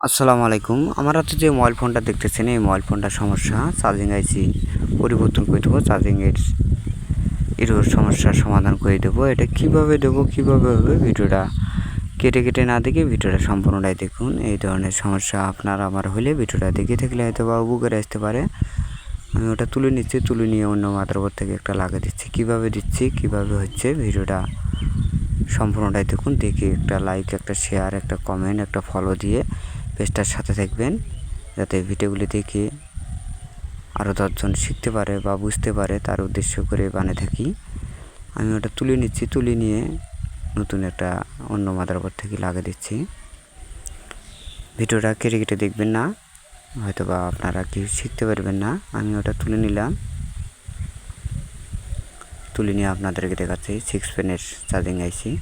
আসসালামু আলাইকুম। আমার হাতে যে মোবাইল ফোনটা দেখতেছেন, এই মোবাইল ফোনটার সমস্যা চার্জিং আইসি পরিবর্তন করে দেবো। চার্জিংয়ের সমস্যার সমাধান করে দেবো। এটা কিভাবে দেবো, কিভাবে হবে, ভিডিওটা কেটে কেটে না দেখে ভিডিওটা সম্পূর্ণটাই দেখুন। এই ধরনের সমস্যা আপনার আমার হলে ভিডিওটা দেখে থাকলে হয়তো বা উপকারে আসতে পারে। আমি ওটা তুলে নিচ্ছি, তুলে নিয়ে অন্য মাদারবোর্ড থেকে একটা লাগিয়ে দিচ্ছি। কিভাবে দিচ্ছি, কিভাবে হচ্ছে, ভিডিওটা সম্পূর্ণটাই দেখুন। দেখে একটা লাইক, একটা শেয়ার, একটা কমেন্ট, একটা ফলো দিয়ে পেজটার সাথে থাকবেন, যাতে ভিডিওগুলি দেখে আরও 10জন শিখতে পারে বা বুঝতে পারে, তার উদ্দেশ্য করে বানিয়ে থাকি। আমি ওটা তুলে নিচ্ছি, তুলে নিয়ে নতুন একটা অন্য মাদারবোর্ড থেকে লাগিয়ে দিচ্ছি। ভিডিওটা কেটে কেটে দেখবেন না, হয়তো বা আপনারা কিছু শিখতে পারবেন না। আমি ওটা তুলে নিলাম, তুলে নিয়ে আপনাদেরকে দেখাচ্ছি 6 পেনের চার্জিং আইসি।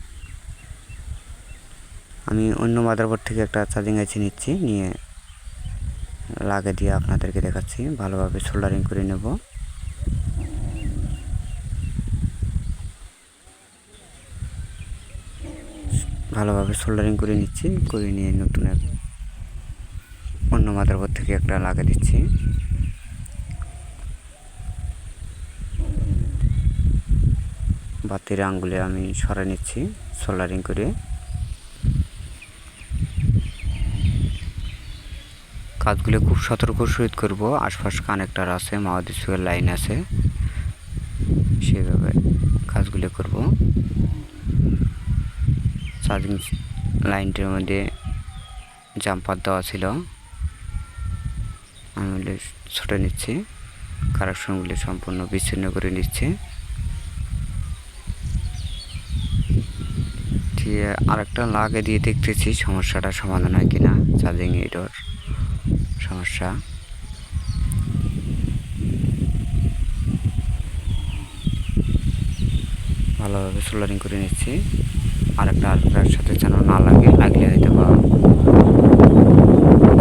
আমি অন্য মাদারবোর্ড থেকে একটা চার্জিং আইসি নিচ্ছি, নিয়ে লাগিয়ে দিয়ে আপনাদেরকে দেখাচ্ছি। ভালোভাবে সোল্ডারিং করে নেব। ভালোভাবে সোল্ডারিং করে নিচ্ছি, করে নিয়ে নতুন অন্য মাদারবোর্ড থেকে একটা লাগিয়ে দিচ্ছি। বাতির আঙ্গুলে আমি সরাই নিচ্ছি সোল্ডারিং করে। কাজগুলো খুব সতর্ক সহিত করব। আশপাশ কানেক্টার আছে, মাউথপিসের লাইন আছে, সেভাবে কাজগুলো করব। চার্জিং লাইনটির মধ্যে জাম্পার দেওয়া ছিল, আমি ছুটে নিচ্ছি। কানেকশনগুলি সম্পূর্ণ বিচ্ছিন্ন করে নিচ্ছে। দিয়ে আরেকটা লাগিয়ে দিয়ে দেখতেছি সমস্যাটা সমাধান হয় কিনা। চার্জিং এর সমস্যা ভালোভাবে সোল্ডারিং করে নিচ্ছি। আরেকটার সাথে যেন না লাগে, লাগলে হয়তো বা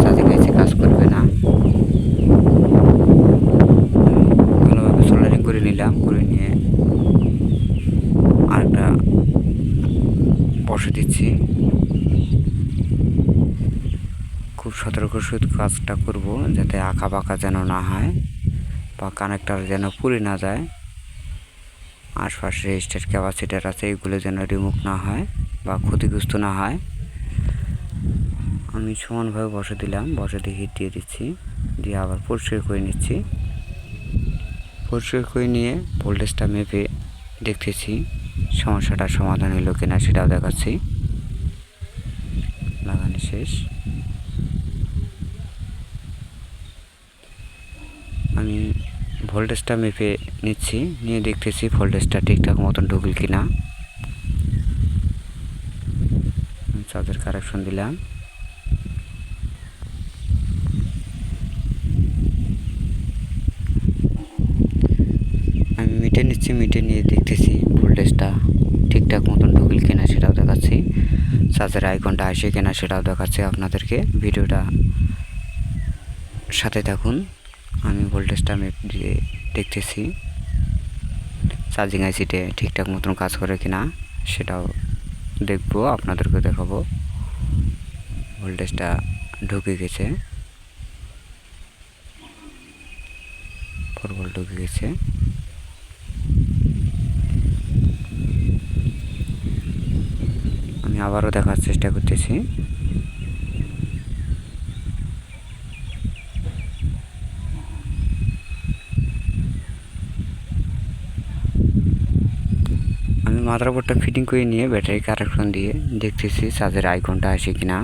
চার্জিং আইসি কাজ করবে না। ভালোভাবে সোল্ডারিং করে নিলাম, করে নিয়ে আরেকটা বসে দিচ্ছি। খুব সতর্ক সহিত কাজটা করব, যাতে আঁকা বাঁকা যেন না হয় বা কানেক্টার যেন পুড়ে না যায়। আশপাশে রেজিস্টার ক্যাপাসিটার আছে, এগুলো যেন রিমুভ না হয় বা ক্ষতিগ্রস্ত না হয়। আমি সমানভাবে বসে দিলাম, বসে দিয়ে হিট দিয়ে দিচ্ছি, দিয়ে আবার পরিষ্কার করে নিচ্ছি। পরিষ্কার করে নিয়ে ভোল্টেজটা মেপে দেখতেছি সমস্যাটার সমাধান হলো কিনা, সেটাও দেখাচ্ছি। লাগানো শেষ। আমি ভোল্টেজটা মেপে নিচ্ছি, নিয়ে দেখতেছি ভোল্টেজটা ঠিকঠাক মতন ঢুকল কিনা। চার্জের কানেকশন দিলাম। আমি মিটে নিচ্ছি, মিটে নিয়ে দেখতেছি ভোল্টেজটা ঠিকঠাক মতন ঢুকল কিনা, সেটাও দেখাচ্ছি। চার্জের আইকনটা আসে কিনা, সেটাও দেখাচ্ছি আপনাদেরকে। ভিডিওটা সাথে থাকুন। আমি ভোল্টেজটা মেপ দিয়ে দেখতেছি চার্জিং আইসিতে ঠিকঠাক মতন কাজ করে কিনা, সেটাও দেখবো, আপনাদেরকে দেখাবো। ভোল্টেজটা ঢুকে গেছে, 4 ভোল্ট ঢুকে গেছে। আমি আবারও দেখার চেষ্টা করতেছি। আমি মাদারবোর্ডটা ফিটিং করে নিয়ে ব্যাটারি কানেকশন দিয়ে দেখতেছি চার্জের আইকনটা আসে কিনা।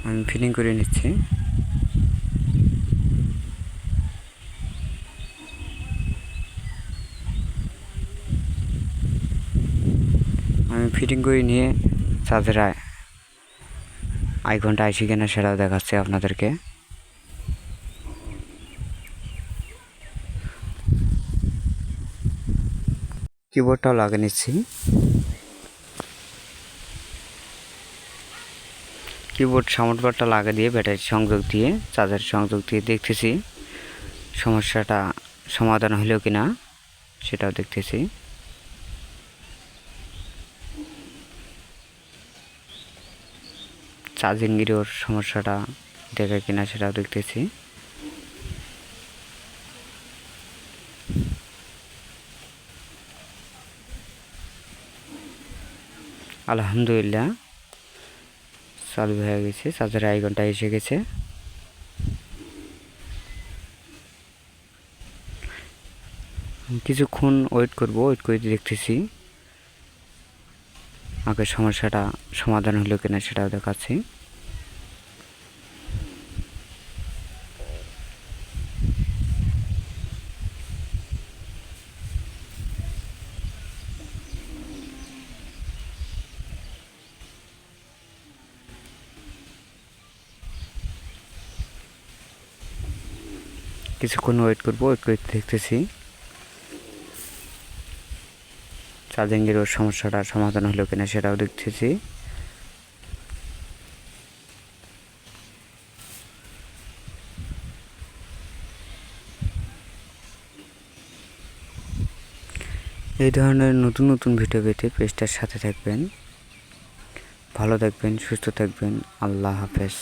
আমি ফিটিং করে নিচ্ছি। আমি ফিটিং করে নিয়ে চার্জের আইকনটা আসে কিনা, সেটাও দেখাচ্ছি আপনাদেরকে। কিবোর্ডটাও লাগিয়ে নিচ্ছি। কিবোর্ড সাউন্ড বারটা লাগিয়ে দিয়ে ব্যাটারি সংযোগ দিয়ে চার্জার সংযোগ দিয়ে দেখতেছি সমস্যাটা সমাধান হলো কিনা। সেটাও দেখতেছি। চার্জিং এরর সমস্যাটা দেখা কিনা সেটাও দেখতেছি। আলহামদুলিল্লাহ চালু হয়ে গেছে, চার্জারের আইকনটা এসে গেছে। কিছুক্ষণ ওয়েট করব, ওয়েট করে দেখতেছি আগের সমস্যাটা সমাধান হলো কিনা সেটাও দেখাচ্ছি। কিছুক্ষণ ওয়েট করব, ওয়েট করে দেখতেছি চার্জিংয়ের ওর সমস্যাটা সমাধান হলো কিনা সেটাও দেখতেছি। এই ধরনের নতুন নতুন ভিডিও পেতে পেজটার সাথে থাকবেন। ভালো থাকবেন, সুস্থ থাকবেন। আল্লাহ হাফেজ।